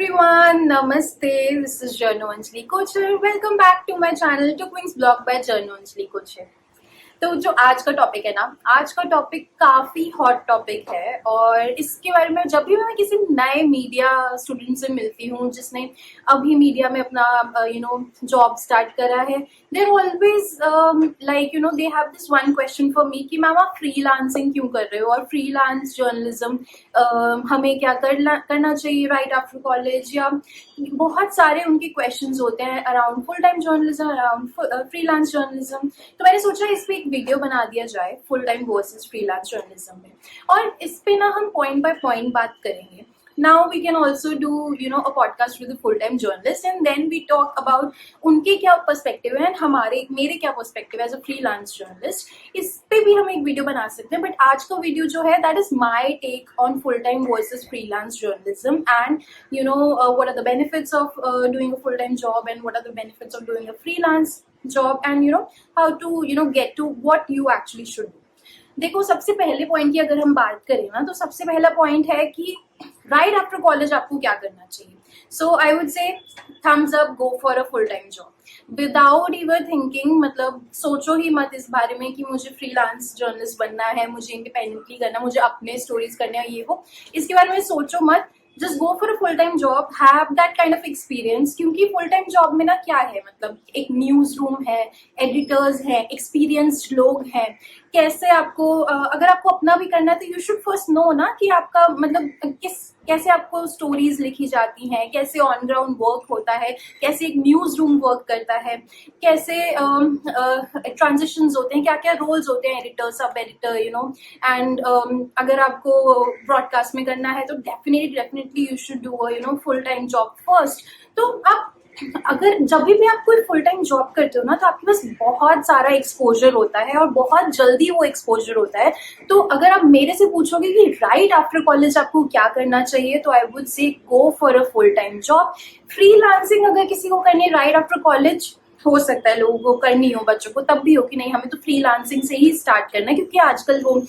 everyone, Namaste. This is Janu Anjali Kochar. Welcome back to my channel to Queen's Blog by Janu Anjali Kochar. तो जो आज का topic है ना, आज का टॉपिक काफी हॉट टॉपिक है और इसके बारे में जब भी मैं किसी नए मीडिया स्टूडेंट से मिलती हूँ जिसने अभी मीडिया में अपना जॉब स्टार्ट करा है, they always they have this one question for me कि मैम आप फ्रीलांसिंग क्यों कर रहे हो और फ्रीलांस जर्नलिज्म हमें क्या करना चाहिए राइट आफ्टर कॉलेज, या बहुत सारे उनके क्वेश्चंस होते हैं around full time journalism, around freelance journalism. तो मैंने सोचा इस पे एक वीडियो बना दिया जाए full time versus freelance journalism में, और इस पे ना हम पॉइंट बाय पॉइंट बात करेंगे। Now we can also do a podcast with full time journalist and then we talk about उनके क्या पर्सपेक्टिव है एंड मेरे क्या पर्सपेक्टिव है एज अ फ्रीलांस जर्नलिस्ट। इस पे भी हम एक वीडियो बना सकते हैं, बट आज का वीडियो जो है that is my take on full time versus freelance journalism and what are the benefits of doing a full time job and what are the benefits of doing a freelance job and how to get to what you actually should do। देखो, सबसे पहले point की अगर हम बात करें ना, तो सबसे पहला पॉइंट है कि राइट आफ्टर कॉलेज आपको क्या करना चाहिए। So I would say thumbs up, go for a full time job without ever thinking. मतलब सोचो ही मत इस बारे में कि मुझे फ्रीलांस जर्नलिस्ट बनना है, मुझे इंडिपेंडेंटली करना, मुझे अपने स्टोरीज करने हैं, ये वो इसके बारे में सोचो मत। Just go for a full time job, have that kind of experience. क्योंकि फुल टाइम जॉब में ना क्या है, मतलब एक न्यूज रूम है, एडिटर्स हैं, एक्सपीरियंस्ड लोग हैं। कैसे आपको अगर आपको अपना भी करना है तो यू शुड फर्स्ट नो ना कि आपका मतलब कैसे आपको स्टोरीज लिखी जाती हैं, कैसे ऑन ग्राउंड वर्क होता है, कैसे एक न्यूज रूम वर्क करता है, कैसे ट्रांजिशंस होते हैं, क्या क्या रोल्स होते हैं, एडिटर, सब एडिटर, एंड अगर आपको ब्रॉडकास्ट में करना है तो definitely you should do full time job first. तो आप अगर जब भी आप कोई फुल टाइम जॉब करते हो ना, तो आपके पास बहुत सारा एक्सपोजर होता है और बहुत जल्दी वो एक्सपोजर होता है। तो अगर आप मेरे से पूछोगे कि राइट आफ्टर कॉलेज आपको क्या करना चाहिए, तो आई वुड से गो for a full time job. Freelancing अगर किसी को करनी है राइट आफ्टर कॉलेज, हो सकता है लोगों को करनी हो, बच्चों को तब भी हो कि नहीं हमें तो फ्रीलांसिंग से ही स्टार्ट करना है, क्योंकि आजकल वो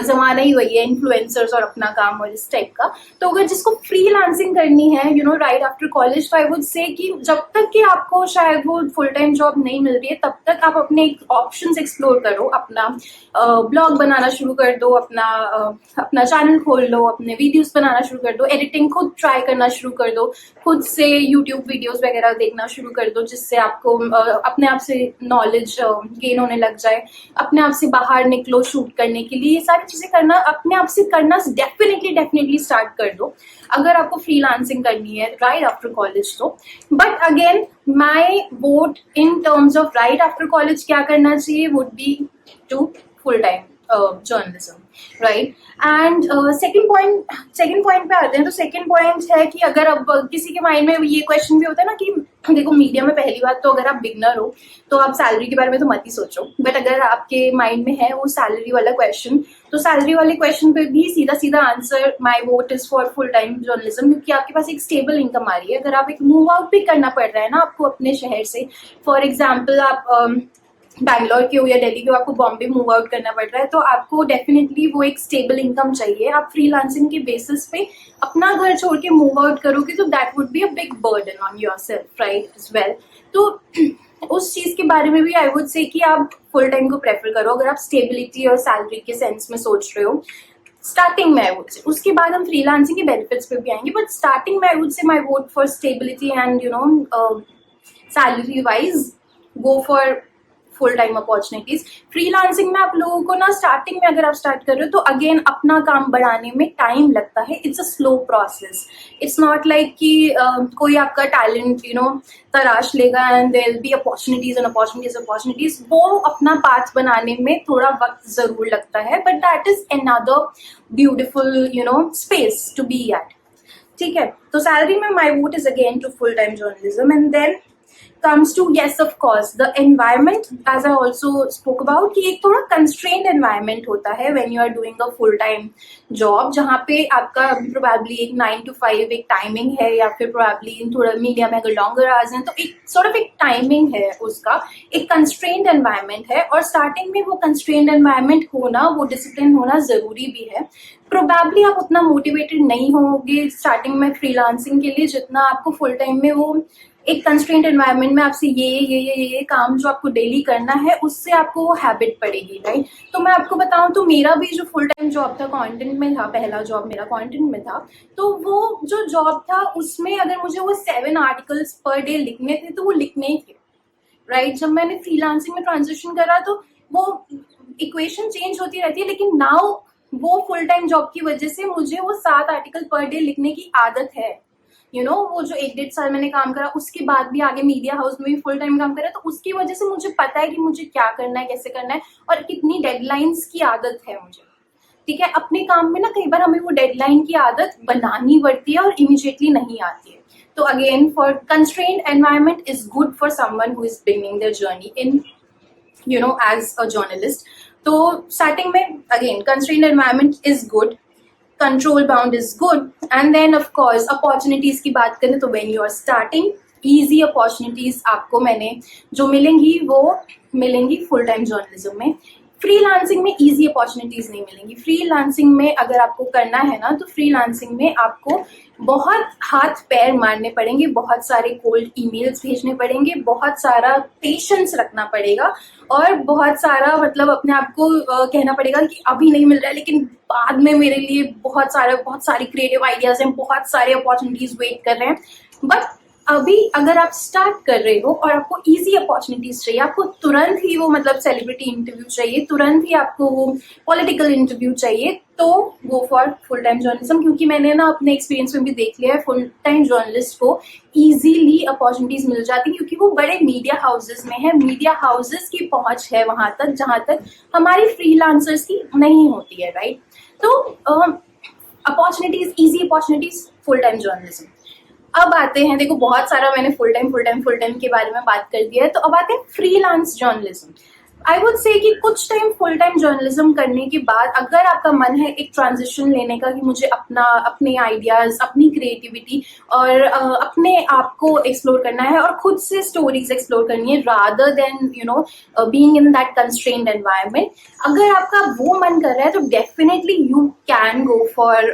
जमाना ही वही है, इन्फ्लुएंसर्स और अपना काम और इस टाइप का। तो अगर जिसको फ्रीलांसिंग करनी है राइट आफ्टर कॉलेज, तो आई वुड से कि जब तक कि आपको शायद वो फुल टाइम जॉब नहीं मिल रही है, तब तक आप अपने ऑप्शंस एक्सप्लोर करो। अपना ब्लॉग बनाना शुरू कर दो, अपना चैनल खोल लो, अपने वीडियोस बनाना शुरू कर दो, एडिटिंग खुद ट्राई करना शुरू कर दो, खुद से यूट्यूब वीडियोस वगैरह देखना शुरू कर दो, जिससे आपको अपने आप से नॉलेज गेन होने लग जाए। अपने आप से बाहर निकलो शूट करने के लिए, ये सारी चीजें करना अपने आप से करना डेफिनेटली स्टार्ट कर दो अगर आपको फ्रीलांसिंग करनी है राइट आफ्टर कॉलेज तो। But again my vote in terms of right after college क्या करना चाहिए would be to full time journalism, right. And second point पे आते हैं। तो सेकेंड पॉइंट है कि अगर अब किसी के माइंड में ये क्वेश्चन भी होता है ना कि देखो, मीडिया में पहली बात तो अगर आप बिगनर हो तो आप सैलरी के बारे में तो मत ही सोचो, बट अगर आपके माइंड में है वो सैलरी वाला क्वेश्चन, तो सैलरी वाले क्वेश्चन पे भी सीधा answer my vote is for full time journalism, क्योंकि आपके पास एक स्टेबल इनकम आ रही है। अगर आप एक मूव आउट भी करना पड़ रहा है ना आपको अपने शहर से, फॉर एग्जाम्पल आप बैंगलोर के हो या दिल्ली के हो, आपको बॉम्बे मूव आउट करना पड़ रहा है, तो आपको डेफिनेटली वो एक स्टेबल इनकम चाहिए। आप फ्रीलांसिंग के बेसिस पे अपना घर छोड़ के मूव आउट करोगे तो that would be a big burden on yourself, right, as well. तो उस चीज के बारे में भी आई वुड से कि आप फुल टाइम को प्रेफर करो अगर आप स्टेबिलिटी और सैलरी के सेंस में सोच रहे हो स्टार्टिंग में, आई वुड से। उसके बाद हम फ्रीलांसिंग के बेनिफिट्स पे भी आएंगे, बट स्टार्टिंग में आई वुड से माई vote for stability and salary wise go for full time opportunities. Freelancing में आप लोगों को ना स्टार्टिंग में अगर आप स्टार्ट कर रहे हो तो अगेन अपना काम बढ़ाने में टाइम लगता है। It's a slow process. It's not like कि कोई आपका टैलेंट तराश लेगा and there will be opportunities. वो अपना पाथ बनाने में थोड़ा वक्त जरूर लगता है, but that is another beautiful space to be at, ठीक है। तो सैलरी में my vote is again to full time journalism. And then comes to, yes of course, the environment, as I also spoke about, कि एक थोड़ा constrained environment होता है when you are doing a full time job, जहाँ पे आपका probably एक 9 to 5 एक टाइमिंग है, या फिर probably थोड़ा मीडिया में अगर longer hours हैं तो एक sort of एक टाइमिंग है उसका, एक constrained environment है। और starting में वो constrained environment होना, वो discipline होना जरूरी भी है। प्रोबेबली आप उतना मोटिवेटेड नहीं होगे स्टार्टिंग में फ्रीलांसिंग के लिए जितना आपको फुल टाइम में वो एक कंस्ट्रेंट एनवायरनमेंट में आपसे ये काम जो आपको डेली करना है उससे आपको वो हैबिट पड़ेगी, राइट। तो मैं आपको बताऊं तो मेरा भी जो फुल टाइम जॉब था कंटेंट में था, पहला जॉब मेरा कंटेंट में था, तो वो जो जॉब था उसमें अगर मुझे वो 7 आर्टिकल्स पर डे लिखने थे तो वो लिखने ही थे, राइट। जब मैंने फ्रीलांसिंग में ट्रांजिशन करा तो वो इक्वेशन चेंज होती रहती है, लेकिन नाउ वो फुल टाइम जॉब की वजह से मुझे वो 7 आर्टिकल पर डे लिखने की आदत है। वो जो 1-1.5 साल मैंने काम करा उसके बाद भी आगे मीडिया हाउस में भी फुल टाइम काम करा, तो उसकी वजह से मुझे पता है कि मुझे क्या करना है, कैसे करना है और कितनी डेडलाइंस की आदत है मुझे, ठीक है। अपने काम में ना कई बार हमें वो डेडलाइन की आदत बनानी पड़ती है और इमीडिएटली नहीं आती है। तो again for constraint environment is good for someone who is beginning their journey in as a journalist. तो स्टार्टिंग में again constraint environment is good, control bound is good, and then of course opportunities की बात करें तो when you are starting easy opportunities आपको मैंने जो मिलेंगी वो मिलेंगी फुल टाइम जर्नलिज्म में। फ्रीलांसिंग में इजी अपॉर्चुनिटीज नहीं मिलेंगी। फ्रीलांसिंग में अगर आपको करना है ना तो फ्रीलांसिंग में आपको बहुत हाथ पैर मारने पड़ेंगे, बहुत सारे कोल्ड ईमेल्स भेजने पड़ेंगे, बहुत सारा पेशेंस रखना पड़ेगा और बहुत सारा मतलब अपने आप को कहना पड़ेगा कि अभी नहीं मिल रहा है लेकिन बाद में मेरे लिए बहुत सारी क्रिएटिव आइडियाज हैं, बहुत सारे अपॉर्चुनिटीज वेट कर रहे हैं। बट अभी अगर आप स्टार्ट कर रहे हो और आपको इजी अपॉर्चुनिटीज चाहिए, आपको तुरंत ही वो मतलब सेलिब्रिटी इंटरव्यू चाहिए, तुरंत ही आपको वो पॉलिटिकल इंटरव्यू चाहिए, तो go for full time journalism. क्योंकि मैंने ना अपने एक्सपीरियंस में भी देख लिया है फुल टाइम जर्नलिस्ट को इजीली अपॉर्चुनिटीज मिल जाती है क्योंकि वो बड़े मीडिया हाउसेस में है, मीडिया हाउसेस की पहुंच है वहां तक जहां तक हमारी फ्रीलांसर्स की नहीं होती है, राइट। तो opportunities, easy opportunities, full time journalism. अब आते हैं, देखो बहुत सारा मैंने फुल टाइम के बारे में बात कर दिया है, तो अब आते हैं फ्रीलांस जर्नलिज्म। आई वुड से कि कुछ टाइम फुल टाइम जर्नलिज्म करने के बाद अगर आपका मन है एक ट्रांजिशन लेने का कि मुझे अपने आइडियाज, अपनी क्रिएटिविटी और अपने आप को एक्सप्लोर करना है और खुद से स्टोरीज एक्सप्लोर करनी है rather than being in that constrained environment, अगर आपका वो मन कर रहा है तो definitely you can go for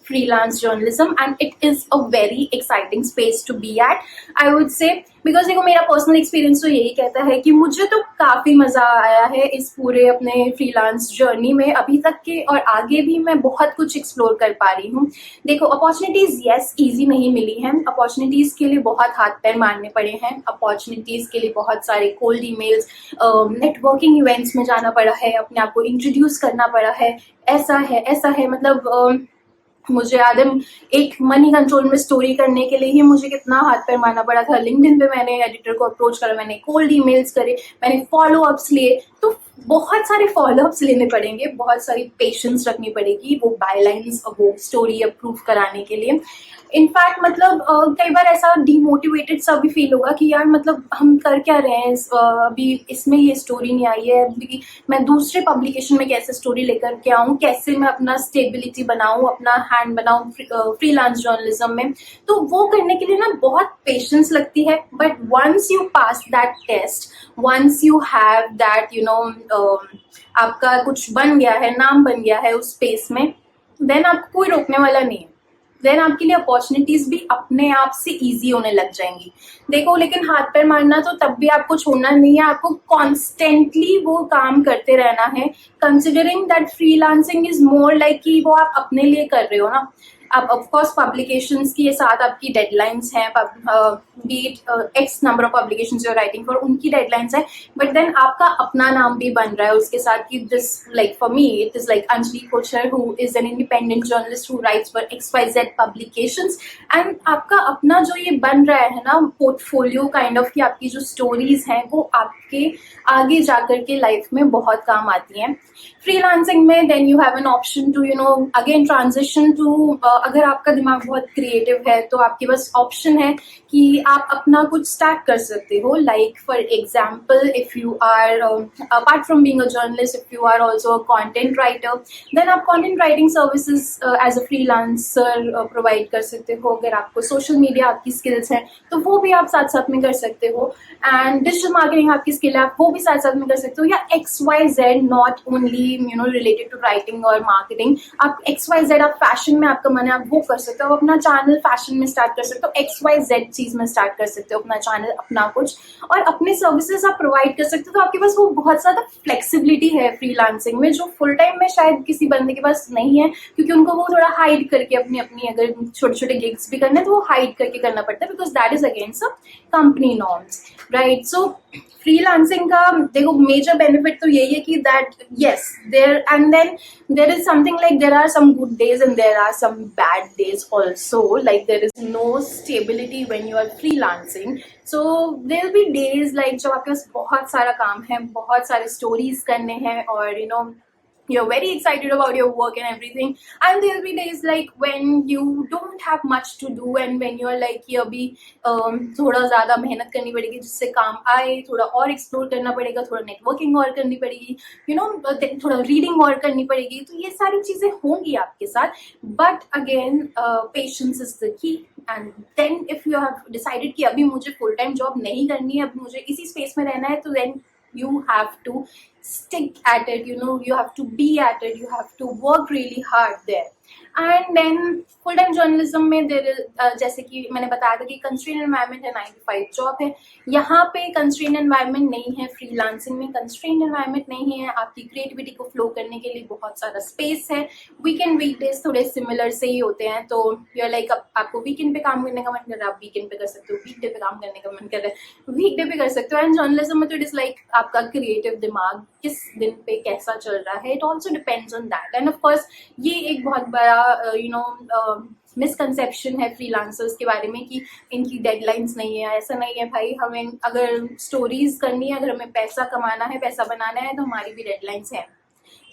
freelance journalism and it is a very exciting space to be at, I would say, because देखो मेरा पर्सनल एक्सपीरियंस तो यही कहता है कि मुझे तो काफी मजा आया है इस पूरे अपने फ्रीलांस जर्नी में अभी तक के, और आगे भी मैं बहुत कुछ एक्सप्लोर कर पा रही हूँ। देखो अपॉर्चुनिटीज यस इजी नहीं मिली हैं, अपॉर्चुनिटीज के लिए बहुत हाथ पैर मारने पड़े हैं, अपॉर्चुनिटीज के लिए बहुत सारे कोल्ड ईमेल्स, नेटवर्किंग इवेंट्स में जाना पड़ा है, अपने आप को इंट्रोड्यूस करना पड़ा है, ऐसा है मतलब मुझे याद है एक मनी कंट्रोल में स्टोरी करने के लिए ही मुझे कितना हाथ पैर मारना पड़ा था। लिंक्डइन पे मैंने एडिटर को अप्रोच करा, मैंने कोल्ड ईमेल्स करे, मैंने फॉलो अप्स लिए, तो बहुत सारे फॉलो अप्स लेने पड़ेंगे, बहुत सारी पेशेंस रखनी पड़ेगी वो बायलाइंस वो स्टोरी अप्रूव कराने के लिए। इनफैक्ट मतलब कई बार ऐसा डिमोटिवेटेड सा भी फील होगा कि यार मतलब हम कर क्या रहे हैं, अभी इसमें ये स्टोरी नहीं आई है, अभी मैं दूसरे पब्लिकेशन में कैसे स्टोरी लेकर के आऊँ, कैसे मैं अपना स्टेबिलिटी बनाऊँ, अपना हैंड बनाऊँ फ्रीलांस जर्नलिज्म में। तो वो करने के लिए ना बहुत पेशेंस लगती है, but once you pass that test, once you have that आपका कुछ बन गया है, नाम बन गया है उस स्पेस में, देन आपको कोई रोकने वाला नहीं है, देन आपके लिए अपॉर्चुनिटीज भी अपने आप से इजी होने लग जाएंगी। देखो लेकिन हाथ पैर मारना तो तब भी आपको छोड़ना नहीं है, आपको कॉन्स्टेंटली वो काम करते रहना है, considering that freelancing is more like कि वो आप अपने लिए कर रहे हो ना। आप ऑफकोर्स पब्लिकेशंस के साथ आपकी डेडलाइंस हैं, be it X number of publications you are writing for, उनकी डेडलाइंस है, बट देन आपका अपना नाम भी बन रहा है उसके साथ कि this like for me it is like Anjali Kochar who is an independent journalist who writes for XYZ publications, and आपका अपना जो ये बन रहा है ना पोर्टफोलियो काइंड ऑफ, कि आपकी जो स्टोरीज हैं वो आपके आगे जाकर के लाइफ में बहुत काम आती हैं। फ्रीलांसिंग में then you have an option to again transition to अगर आपका दिमाग बहुत क्रिएटिव है तो आपके पास ऑप्शन है कि आप अपना कुछ स्टार्ट कर सकते हो. Like for example, if you are apart from being a journalist, if you are also a content writer, then आप content writing services as a freelancer provide कर सकते हो. अगर आपको सोशल मीडिया आपकी स्किल्स हैं तो वो भी आप साथ साथ में कर सकते हो. एंड डिजिटल मार्केटिंग आपकी स्किल है, आप वो भी साथ साथ में कर सकते हो. या XYZ, not only related to writing और मार्केटिंग. आप XYZ, आप फैशन में आपका मन है, आप वो कर सकते हो. आप अपना चैनल फैशन में स्टार्ट कर सकते हो, XYZ चीज में स्टार्ट कर सकते हो अपना चैनल, अपना कुछ, और अपने सर्विसेज आप प्रोवाइड कर सकते हो. तो आपके पास वो बहुत ज्यादा फ्लेक्सिबिलिटी है फ्रीलांसिंग में, जो फुल टाइम में शायद किसी बंदे के पास नहीं है, क्योंकि उनको वो थोड़ा हाइड करके अपनी अपनी अगर छोटे छोटे गिग्स भी करने तो वो हाइड करके करना पड़ता है, because that is against company norms, right. So freelancing का देखो मेजर बेनिफिट तो यही है कि that yes there and then there is something like there are some good days and there are some bad days also. Like there is no stability when you are freelancing. So there will be days like जब आपके पास बहुत सारा काम है, बहुत सारे stories करने हैं, और you're very excited about your work and everything, and there'll be days like when you don't have much to do and when you're like कि अभी थोड़ा ज़्यादा मेहनत करनी पड़ेगी जिससे काम आए, थोड़ा और एक्सप्लोर करना पड़ेगा, थोड़ा नेटवर्किंग और करनी पड़ेगी, थोड़ा रीडिंग और करनी पड़ेगी. तो ये सारी चीज़ें होंगी आपके साथ, but again patience is the key. And then if you have decided कि अभी मुझे फुल टाइम जॉब नहीं करनी है, अभी मुझे इसी स्पेस में रहना है, तो then you have to stick at it, you have to be at it, you have to work really hard there. And then full time journalism में जैसे कि मैंने बताया था कि कंस्ट्रेंट एनवायरनमेंट है, 9 to 5 जॉब है. यहाँ पे कंस्ट्रेंट एनवायरनमेंट नहीं है, फ्रीलांसिंग में कंस्ट्रेंट एनवायरनमेंट नहीं है. आपकी क्रिएटिविटी को फ्लो करने के लिए बहुत सारा स्पेस है. वीकेंड वीकडेज थोड़े सिमिलर से ही होते हैं, तो यूर लाइक आपको वीकेंड पे काम करने का मन कर रहा है, आप वीकेंड पे कर सकते हो. वीकडे पे काम करने का मन कर रहा है, वीकडे पे कर सकते हो. एंड जर्नलिज्म में तो इट इज लाइक आपका क्रिएटिव दिमाग किस दिन पे कैसा चल रहा है, it also depends on that. And of course ये एक बहुत बड़ा मिसकंसेप्शन है फ्रीलांसर्स के बारे में कि इनकी डेडलाइंस नहीं है. ऐसा नहीं है भाई, हमें अगर स्टोरीज करनी है, अगर हमें पैसा कमाना है, पैसा बनाना है, तो हमारी भी डेडलाइंस हैं.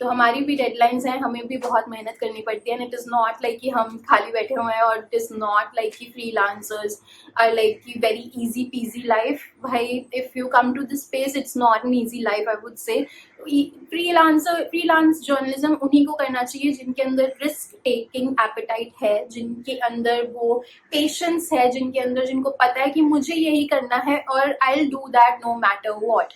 तो हमारी भी डेडलाइंस हैं, हमें भी बहुत मेहनत करनी पड़ती है. And it is not like कि हम खाली बैठे हुए हैं, और इट इज़ नॉट लाइक कि फ्रीलांसर्स आर लाइक कि वेरी इजी पीजी लाइफ. भाई if you come to this space, it's not an easy life, I would say. Freelance journalism उन्हीं को करना चाहिए जिनके अंदर रिस्क टेकिंग एपेटाइट है, जिनके अंदर वो पेशेंस है, जिनको पता है कि मुझे यही करना है और I will do that no matter what,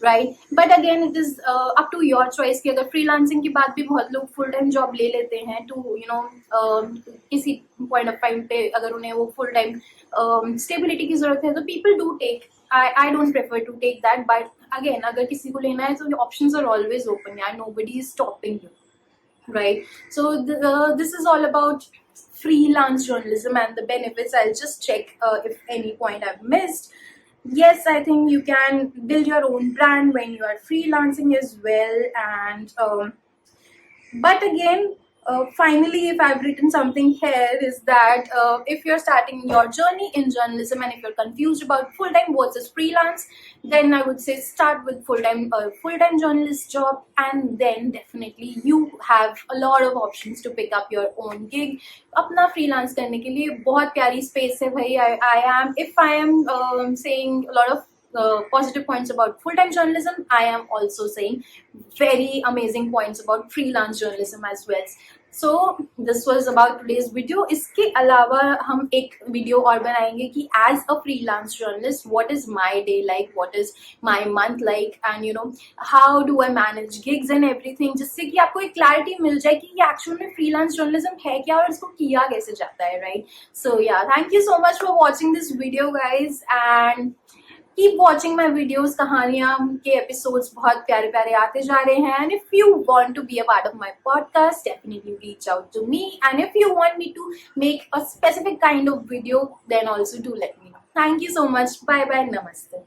right. But again it is up to your choice कि अगर फ्रीलांसिंग के बाद भी बहुत लोग फुल टाइम जॉब ले लेते हैं टू किसी पॉइंट ऑफ टाइम पे, अगर उन्हें वो फुल टाइम स्टेबिलिटी की जरूरत है, तो people do take. I don't prefer to take that, but again अगर किसी को लेना है तो the options are always open. Yeah, nobody is stopping you, right? So this is all about freelance journalism and the benefits. I'll just check if any point I've missed. Yes, I think you can build your own brand when you are freelancing as well. And but again, finally, if I've written something here, is that if you're starting your journey in journalism and if you're confused about full-time versus freelance, then I would say start with full-time journalist job, and then definitely you have a lot of options to pick up your own gig. अपना freelance करने के लिए बहुत प्यारी space है भाई. If I am saying a lot of positive points about full-time journalism, I am also saying very amazing points about freelance journalism as well. So this was about today's video. इसके अलावा हम एक video और बनाएंगे कि as a freelance journalist, what is my day like, what is my month like, and how do I manage gigs and everything, जिससे कि आपको एक क्लैरिटी मिल जाए कि ये एक्चुअल में फ्रीलांस जर्नलिज्म है क्या और इसको किया कैसे जाता है, राइट. सो या thank you so much for watching this video guys, and keep watching my videos. कहानियां के एपिसोड्स बहुत प्यारे प्यारे आते जा रहे हैं. And if you want to be a part of my podcast, definitely reach out to me. And if you want me to make a specific kind of video, then also do let me know. Thank you so much. Bye bye. Namaste.